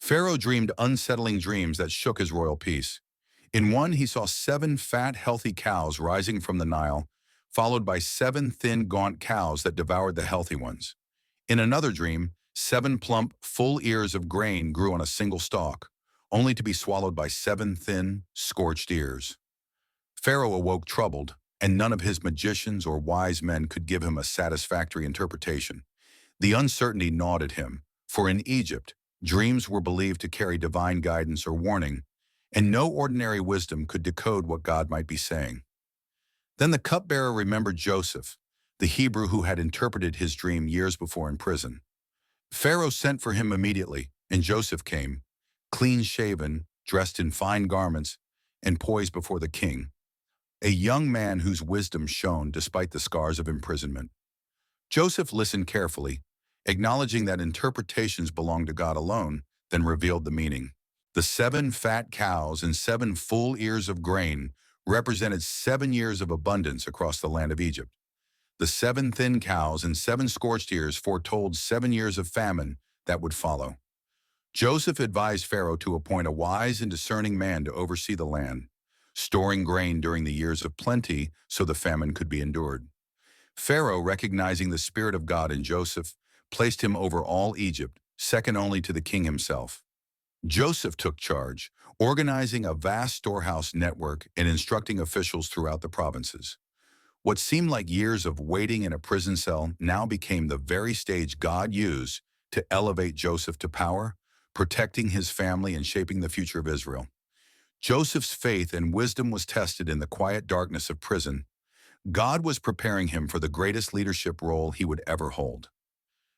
Pharaoh dreamed unsettling dreams that shook his royal peace. In one, he saw 7 fat, healthy cows rising from the Nile, followed by 7 thin, gaunt cows that devoured the healthy ones. In another dream, 7 plump, full ears of grain grew on a single stalk, only to be swallowed by 7 thin, scorched ears. Pharaoh awoke troubled, and none of his magicians or wise men could give him a satisfactory interpretation. The uncertainty gnawed at him, for in Egypt, dreams were believed to carry divine guidance or warning, and no ordinary wisdom could decode what God might be saying. Then the cupbearer remembered Joseph, the Hebrew who had interpreted his dream years before in prison. Pharaoh sent for him immediately, and Joseph came, clean-shaven, dressed in fine garments, and poised before the king, a young man whose wisdom shone despite the scars of imprisonment. Joseph listened carefully, acknowledging that interpretations belonged to God alone, then revealed the meaning. The 7 fat cows and 7 full ears of grain represented 7 years of abundance across the land of Egypt. The 7 thin cows and 7 scorched ears foretold 7 years of famine that would follow. Joseph advised Pharaoh to appoint a wise and discerning man to oversee the land, storing grain during the years of plenty so the famine could be endured. Pharaoh, recognizing the Spirit of God in Joseph, placed him over all Egypt, second only to the king himself. Joseph took charge, organizing a vast storehouse network and instructing officials throughout the provinces. What seemed like years of waiting in a prison cell now became the very stage God used to elevate Joseph to power, protecting his family and shaping the future of Israel. Joseph's faith and wisdom was tested in the quiet darkness of prison. God was preparing him for the greatest leadership role he would ever hold.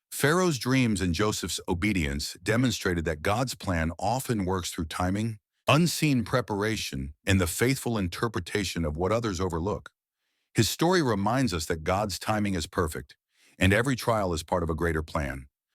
Pharaoh's dreams and Joseph's obedience demonstrated that God's plan often works through timing, unseen preparation, and the faithful interpretation of what others overlook. His story reminds us that God's timing is perfect, and every trial is part of a greater plan.